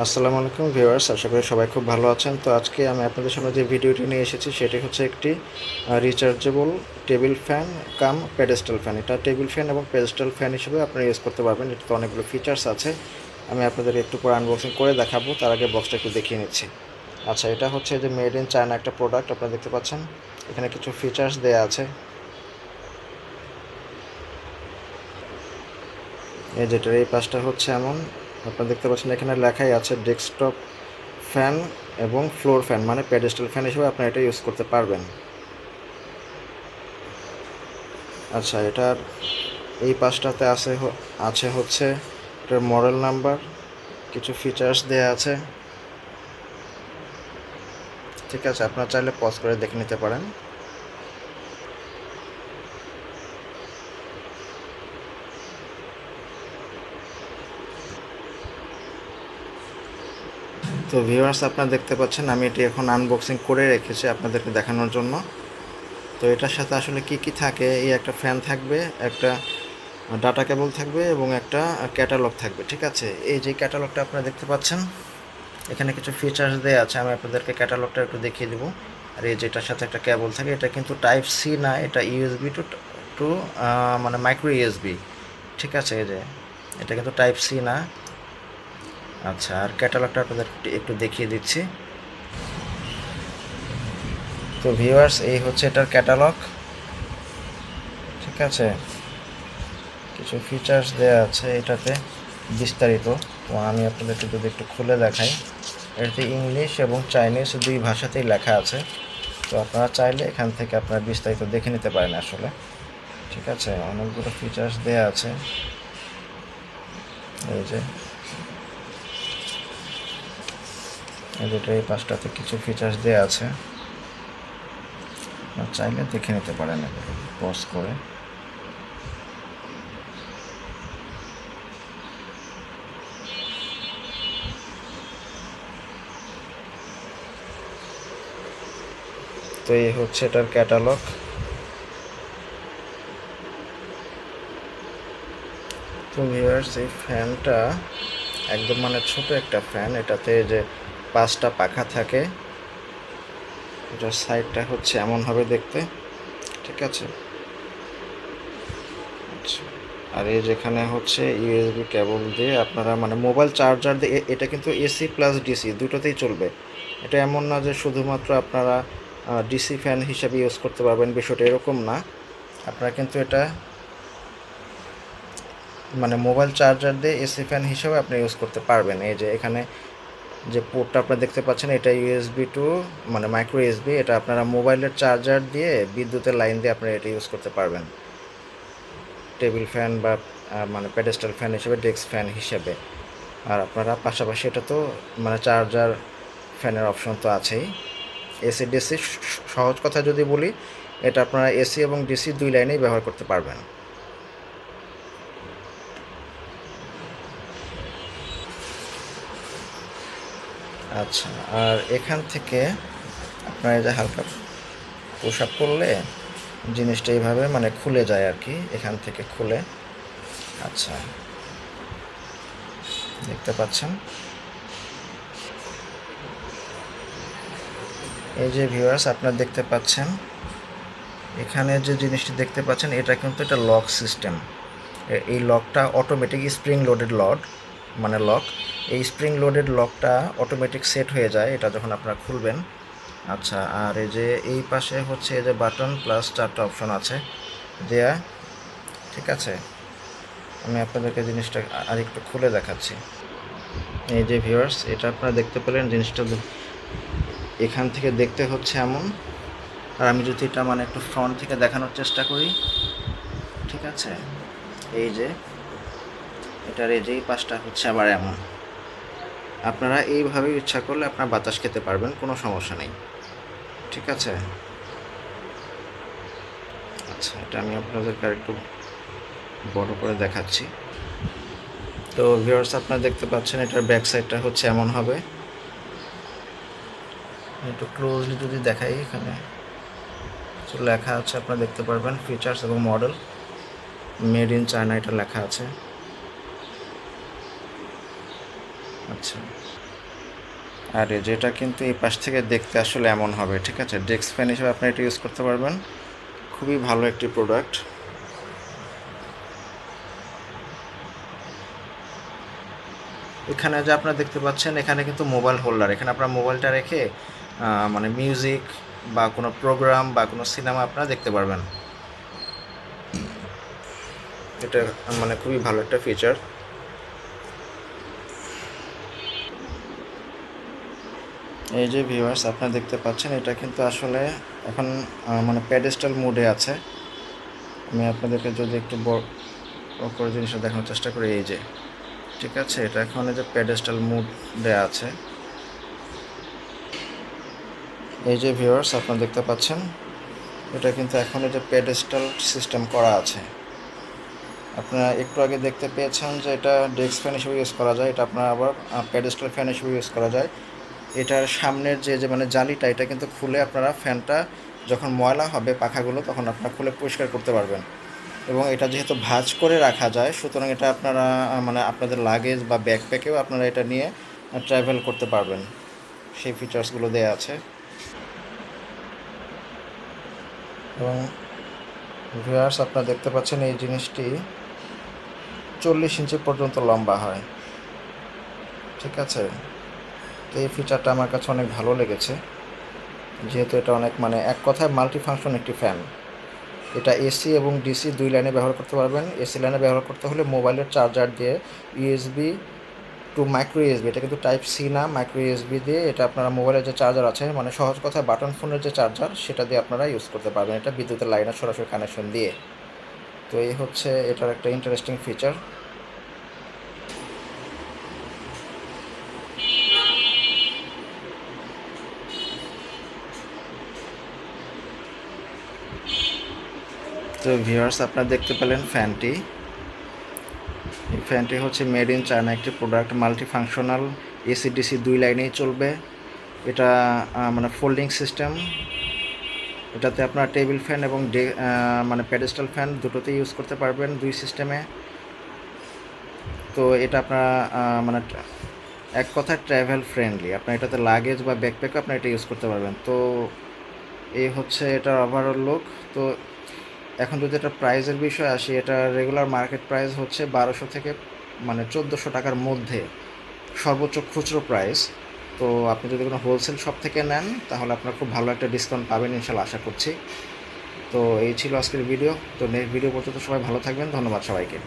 আসসালামু আলাইকুম ভিউয়ার্স, আশা করি সবাই খুব ভালো আছেন। তো আজকে আমি আপনাদের সামনে যে ভিডিওটি নিয়ে এসেছি সেটি হচ্ছে একটি রিচার্জেবল টেবিল ফ্যান কাম পেডেস্টাল ফ্যান। এটা টেবিল ফ্যান এবং পেডেস্টাল ফ্যান হিসেবে আপনারা ইউজ করতে পারবেন। এটাতে অনেকগুলো ফিচার্স আছে, আমি আপনাদের একটু পরে আনবক্সিং করে দেখাবো। তার আগে বক্সটা একটু দেখিয়ে নিচ্ছি। আচ্ছা, এটা হচ্ছে যে মেড ইন চায়না একটা প্রোডাক্ট, আপনারা দেখতে পাচ্ছেন। এখানে কিছু ফিচার্স দেওয়া আছে। এই যেটার এই পাশটা হচ্ছে এমন, আপনারা দেখতে পাচ্ছেন এখানে লেখাই আছে ডেস্কটপ ফ্যান এবং ফ্লোর ফ্যান, মানে প্যাডেস্টাল ফ্যান হিসেবে আপনারা এটা ইউজ করতে পারবেন। আচ্ছা, এটার এই পাশটাতে আছে হচ্ছে এটার মডেল নাম্বার, কিছু ফিচার্স দেয়া আছে। ঠিক আছে, আপনারা চাইলে পজ করে দেখে নিতে পারেন। তো ভিউয়ার্স, আপনারা দেখতে পাচ্ছেন আমি এটি এখন আনবক্সিং করে রেখেছি আপনাদেরকে দেখানোর জন্য। তো এটার সাথে আসলে কি কি থাকে, এই একটা ফ্যান থাকবে, একটা ডাটা কেবল থাকবে এবং একটা ক্যাটালগ থাকবে। ঠিক আছে, এই যে ক্যাটালগটা আপনারা দেখতে পাচ্ছেন, এখানে কিছু ফিচার্স দেওয়া আছে, আমি আপনাদেরকে ক্যাটালগটা একটু দেখিয়ে দেবো। আর এই যেটার সাথে একটা কেবল থাকে, এটা কিন্তু টাইপ সি না, এটা ইউএসবি টু টু মানে মাইক্রো ইউএসবি। ঠিক আছে, এই যে এটা কিন্তু টাইপ সি না। আচ্ছা, আর ক্যাটালগটা আপনাদের একটু দেখিয়ে দিচ্ছি। তো ভিউয়ার্স, এই হচ্ছে এটার ক্যাটালগ। ঠিক আছে, কিছু ফিচার্স দেওয়া আছে এটাতে বিস্তারিত। তো আমি আপনাদেরকে যদি একটু খুলে দেখাই, এটাতে ইংলিশ এবং চাইনিজ দুই ভাষাতেই লেখা আছে। তো আপনারা চাইলে এখান থেকে আপনারা বিস্তারিত দেখে নিতে পারেন আসলে। ঠিক আছে, অনেকগুলো ফিচার্স দেওয়া আছে। এই যে এই পাঁচটাতে কিছু ফিচার্স দেওয়া আছে, আপনারা চাইলে দেখে নিতে পারেন পজ করে। তো এই হচ্ছে এটার ক্যাটালগ। তো ভিউয়ার্স, এই ফ্যানটা একদম মানে ছোট একটা ফ্যান, এটাতে যে পাঁচটা পাখা থাকে। এটার সাইডটা হচ্ছে এমন হবে দেখতে। ঠিক আছে, আচ্ছা, আর এই যেখানে হচ্ছে ইউএসবি কেবল দিয়ে আপনারা মানে মোবাইল চার্জার দিয়ে এটা কিন্তু এসি প্লাস ডিসি দুটোতেই চলবে। এটা এমন না যে শুধুমাত্র আপনারা ডিসি ফ্যান হিসাবে ইউজ করতে পারবেন, বিষয়টা এরকম না। আপনারা কিন্তু এটা মানে মোবাইল চার্জার দিয়ে এসি ফ্যান হিসেবে আপনি ইউজ করতে পারবেন। এই যে এখানে যে পোর্টটা আপনারা দেখতে পাচ্ছেন, এটা ইউএসবি টু মানে মাইক্রো ইউএসবি, এটা আপনারা মোবাইলের চার্জার দিয়ে বিদ্যুতের লাইন দিয়ে আপনারা এটা ইউজ করতে পারবেন টেবিল ফ্যান বা মানে প্যাডেস্টাল ফ্যান হিসেবে, ডেস্ক ফ্যান হিসেবে। আর আপনারা পাশাপাশি এটা তো মানে চার্জার ফ্যানের অপশন তো আছেই। এসি ডিসি, সহজ কথা যদি বলি, এটা আপনারা এসি এবং ডিসি দুই লাইনেই ব্যবহার করতে পারবেন। আচ্ছা, আর এখান থেকে আপনারা যে হালকা পুশ আপ করলে জিনিসটা এইভাবে মানে খুলে যায় আর কি, এখান থেকে খুলে। আচ্ছা, দেখতে পাচ্ছেন এই যে ভিউয়ার্স, আপনারা দেখতে পাচ্ছেন এখানে যে জিনিসটি দেখতে পাচ্ছেন, এটা কিন্তু একটা লক সিস্টেম। এই লকটা অটোমেটিক স্প্রিং লোডেড মানে লক। এই স্প্রিং লোডেড লকটা অটোমেটিক সেট হয়ে যায় এটা যখন আপনারা খুলবেন। আচ্ছা, আর এই যে এই পাশে হচ্ছে এই যে বাটন প্লাস চারটা অপশন আছে দেয়া। ঠিক আছে, আমি আপনাদেরকে জিনিসটা আর একটু খুলে দেখাচ্ছি। এই যে ভিউয়ার্স, এটা আপনারা দেখতে পেলেন, জিনিসটা এখান থেকে দেখতে হচ্ছে এমন। আর আমি যদি এটা মানে একটু ফ্রন্ট থেকে দেখানোর চেষ্টা করি, ঠিক আছে, এই যে এটার এই যেই পাশটা হচ্ছে আবার এমন। আপনারা এইভাবে ইচ্ছা করলে আপনার বাতাস খেতে পারবেন, কোনো সমস্যা নেই। ঠিক আছে, আচ্ছা, এটা আমি আপনাদেরকে আর একটু বড় করে দেখাচ্ছি। তো ভিউয়ার্স, আপনারা দেখতে পাচ্ছেন এটার ব্যাক সাইডটা হচ্ছে এমন হবে। একটু ক্লোজলি যদি দেখাই, এখানে কিছু লেখা আছে, আপনারা দেখতে পারবেন ফিচার্স এবং মডেল, মেড ইন চায়না এটা লেখা আছে। আচ্ছা, আর যেটা কিন্তু এই পাশ থেকে দেখতে আসলে এমন হবে, ঠিক আছে। ডেস্ক ফ্যান হিসেবে আপনি এটা ইউজ করতে পারবেন, খুবই ভালো একটি প্রোডাক্ট। এখানে যে আপনারা দেখতে পাচ্ছেন, এখানে কিন্তু মোবাইল হোল্ডার, এখানে আপনার মোবাইলটা রেখে মানে মিউজিক বা কোনো প্রোগ্রাম বা কোনো সিনেমা আপনারা দেখতে পারবেন। এটা মানে খুবই ভালো একটা ফিচার। এই যে ভিউয়ার্স আপনারা দেখতে পাচ্ছেন, এটা কিন্তু আসলে এখন মানে প্যাডেস্টাল মোডে আছে। আমি আপনাদেরকে যদি একটু বড় করে জিনিসটা দেখানোর চেষ্টা করি, এই যে, ঠিক আছে, এটা এখন এই যে প্যাডেস্টাল মোডে আছে। এই যে ভিউয়ার্স আপনারা দেখতে পাচ্ছেন, এটা কিন্তু এখন এই যে প্যাডেস্টাল সিস্টেম করা আছে। আপনারা একটু আগে দেখতে পেয়েছেন যে এটা ডেস্ক ফ্যান হিসেবে ইউজ করা যায়, এটা আপনার আবার প্যাডেস্টাল ফ্যান হিসেবে ইউজ করা যায়। এটার সামনের যে মানে জালিটা, এটা কিন্তু খুলে আপনারা ফ্যানটা যখন ময়লা হবে পাখাগুলো, তখন আপনারা খুলে পরিষ্কার করতে পারবেন। এবং এটা যেহেতু ভাঁজ করে রাখা যায়, সুতরাং এটা আপনারা মানে আপনাদের লাগেজ বা ব্যাকপ্যাকেও আপনারা এটা নিয়ে ট্রাভেল করতে পারবেন। সেই ফিচার্সগুলো দেওয়া আছে। এবং ভিউয়ার্স আপনারা দেখতে পাচ্ছেন, এই জিনিসটি 40 ইঞ্চি পর্যন্ত লম্বা হয়, ঠিক আছে। তো এই ফিচারটা আমার কাছে অনেক ভালো লেগেছে, যেহেতু এটা অনেক মানে এক কথায় মাল্টি ফাংশন একটি ফ্যান। এটা এসি এবং ডিসি দুই লাইনে ব্যবহার করতে পারবেন। এসি লাইনে ব্যবহার করতে হলে মোবাইলের চার্জার দিয়ে ইউএসবি টু মাইক্রো ইউএসবি, এটা কিন্তু টাইপ সি না, মাইক্রো ইউএসবি দিয়ে এটা আপনারা মোবাইলের যে চার্জার আছে, মানে সহজ কথায় বাটন ফোনের যে চার্জার, সেটা দিয়ে আপনারা ইউজ করতে পারবেন, এটা বিদ্যুতের লাইনের সরাসরি কানেকশন দিয়ে। তো এই হচ্ছে এটার একটা ইন্টারেস্টিং ফিচার। তো ভিউয়ার্স আপনারা দেখতে পেলেন ফ্যানটি। এই ফ্যানটি হচ্ছে মেড ইন চায়না একটি product, multi functional, AC DC দুই লাইনেই চলবে। এটা মানে ফোল্ডিং সিস্টেম। এটাতে আপনার টেবিল ফ্যান এবং মানে প্যাডেস্টাল ফ্যান দুটোতেই ইউজ করতে পারবেন দুই সিস্টেমে। তো এটা আপনারা মানে এক কথায় ট্র্যাভেল ফ্রেন্ডলি, আপনার এটাতে লাগেজ বা ব্যাকপ্যাকও আপনার এটা ইউজ করতে পারবেন। তো এই হচ্ছে এটার ওভারঅল লুক। তো এখন যদি এটা প্রাইসের বিষয়ে আসি, এটা রেগুলার মার্কেট প্রাইস হচ্ছে 1200 থেকে মানে 1400 টাকার মধ্যে সর্বোচ্চ খুচরো প্রাইস। তো আপনি যদি কোনো হোলসেল শপ থেকে নেন, তাহলে আপনার খুব ভালো একটা ডিসকাউন্ট পাবেন ইনশাল্লাহ, আশা করছি। তো এই ছিল আজকের ভিডিও। তো নেক্সট ভিডিও পর্যন্ত সবাই ভালো থাকবেন। ধন্যবাদ সবাইকে।